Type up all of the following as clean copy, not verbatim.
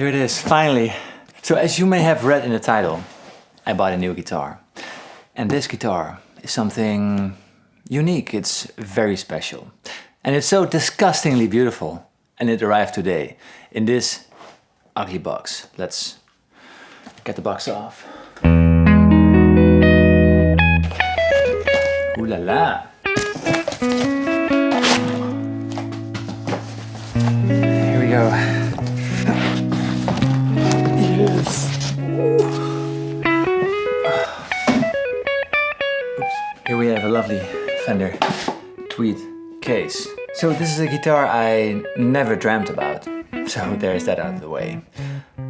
Here it is, finally. So as you may have read in the title, I bought a new guitar. And this guitar is something unique, it's very special. And it's so disgustingly beautiful. And it arrived today in this ugly box. Let's get the box off. Ooh la la. Here we go. Yes. Oops. Here we have a lovely Fender tweed case. So this is a guitar I never dreamt about. So there's that out of the way.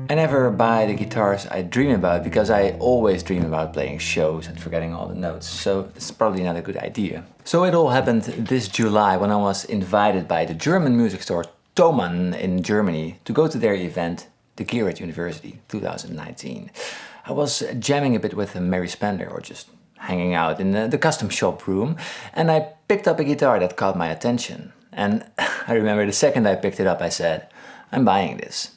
I never buy the guitars I dream about because I always dream about playing shows and forgetting all the notes. So it's probably not a good idea. So it all happened this July when I was invited by the German music store Thomann in Germany to go to their event, the Gear at University 2019. I was jamming a bit with Mary Spender or just hanging out in the custom shop room, and I picked up a guitar that caught my attention. And I remember the second I picked it up I said, I'm buying this.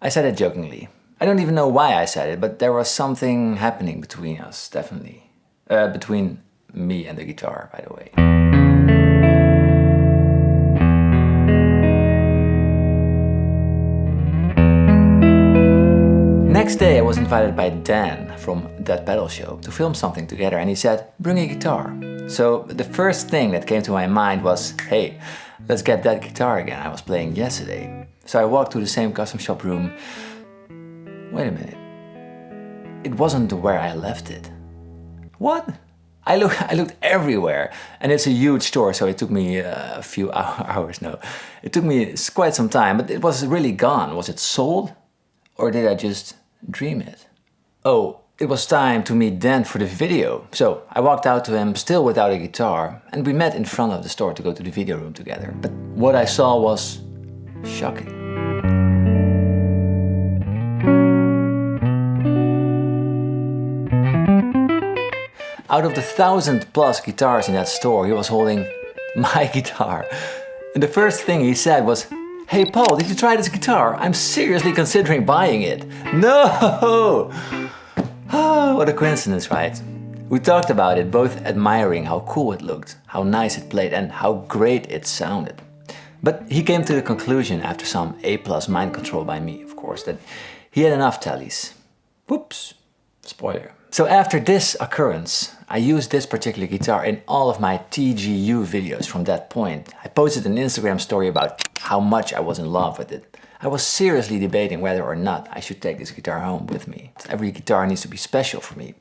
I said it jokingly. I don't even know why I said it, but there was something happening between us, definitely. Between me and the guitar, by the way. Next day I was invited by Dan from That Pedal Show to film something together, and he said, bring a guitar. So the first thing that came to my mind was, hey, let's get that guitar again I was playing yesterday. So I walked to the same custom shop room. Wait a minute. It wasn't where I left it. What? I looked everywhere, and it's a huge store, so it took me a few hours. No, it took me quite some time, but it was really gone. Was it sold? Or did I just dream it? Oh, it was time to meet Dan for the video. So I walked out to him still without a guitar, and we met in front of the store to go to the video room together. But what I saw was shocking. Out of the 1,000+ guitars in that store, he was holding my guitar. And the first thing he said was, hey Paul, did you try this guitar? I'm seriously considering buying it. No! Oh, what a coincidence, right? We talked about it, both admiring how cool it looked, how nice it played, and how great it sounded. But he came to the conclusion, after some A+ mind control by me, of course, that he had enough tellies. Whoops, spoiler. So after this occurrence, I used this particular guitar in all of my TGU videos from that point. I posted an Instagram story about how much I was in love with it. I was seriously debating whether or not I should take this guitar home with me. Every guitar needs to be special for me.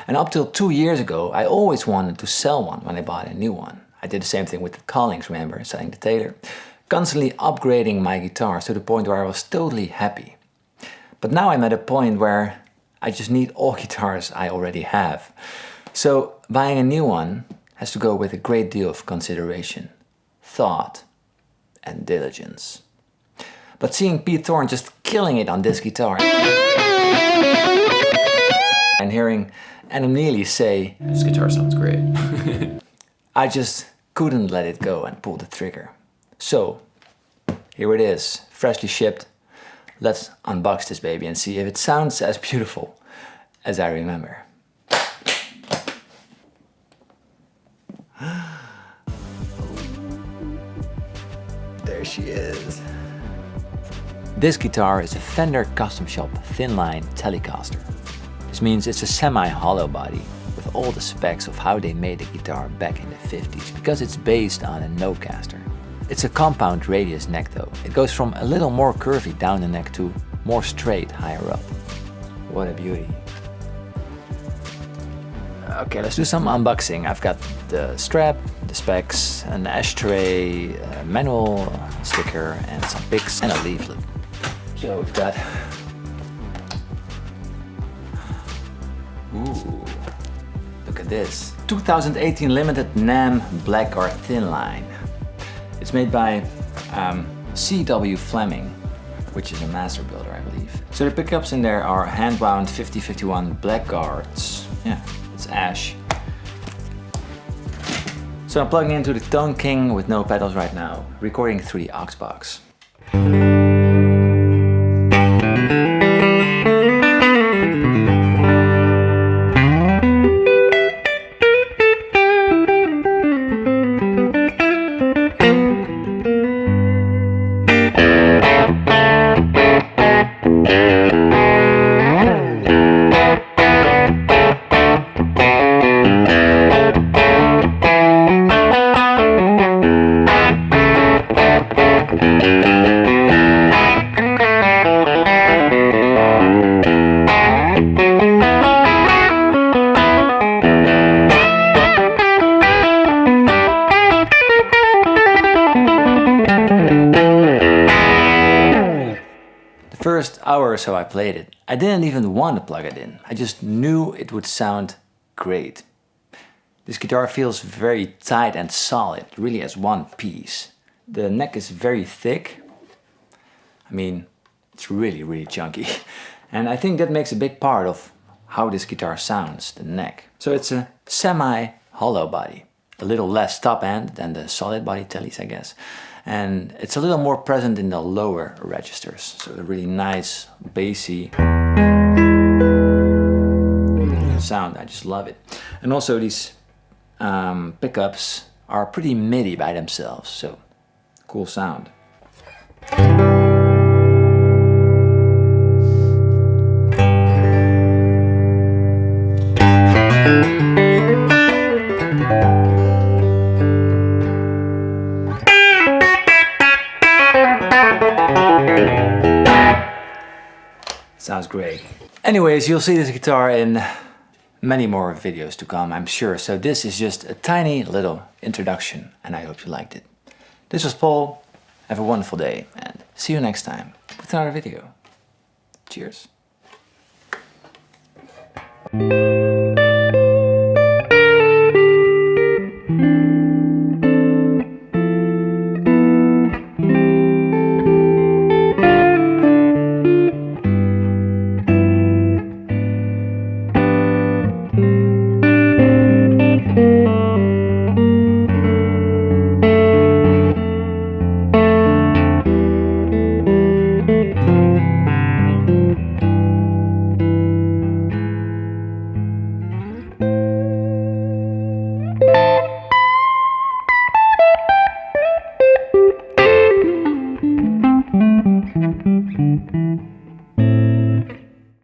And up till 2 years ago, I always wanted to sell one when I bought a new one. I did the same thing with the Collings, remember, selling the Taylor. Constantly upgrading my guitars to the point where I was totally happy. But now I'm at a point where I just need all guitars I already have. So buying a new one has to go with a great deal of consideration, thought, and diligence. But seeing Pete Thorne just killing it on this guitar and hearing Adam Neely say, this guitar sounds great. I just couldn't let it go and pull the trigger. So here it is, freshly shipped. Let's unbox this baby and see if it sounds as beautiful as I remember. There she is. This guitar is a Fender custom shop Thinline Telecaster. This means it's a semi-hollow body with all the specs of how they made the guitar back in the 50s, because it's based on a no-caster. It's a compound radius neck though. It goes from a little more curvy down the neck to more straight higher up. What a beauty. Okay, let's do some unboxing. I've got the strap, the specs, an ashtray, a manual sticker, and some pics and a leaflet. So we've got... Ooh, look at this. 2018 limited NAMM Blackguard Thinline. It's made by C.W. Fleming, which is a master builder, I believe. So the pickups in there are hand-wound 5051 Blackguards. Yeah, it's ash. So I'm plugging into the Tone King with no pedals right now, recording through the aux box. first hour or so I played it, I didn't even want to plug it in. I just knew it would sound great. This guitar feels very tight and solid, really as one piece. The neck is very thick. I mean, it's really, really chunky. And I think that makes a big part of how this guitar sounds, the neck. So it's a semi-hollow body. A little less top end than the solid body Teles, I guess. And it's a little more present in the lower registers. So a really nice, bassy sound. I just love it. And also these pickups are pretty MIDI by themselves. So cool sound. Sounds great. Anyways, you'll see this guitar in many more videos to come, I'm sure. So this is just a tiny little introduction, and I hope you liked it. This was Paul. Have a wonderful day, and see you next time with another video. Cheers.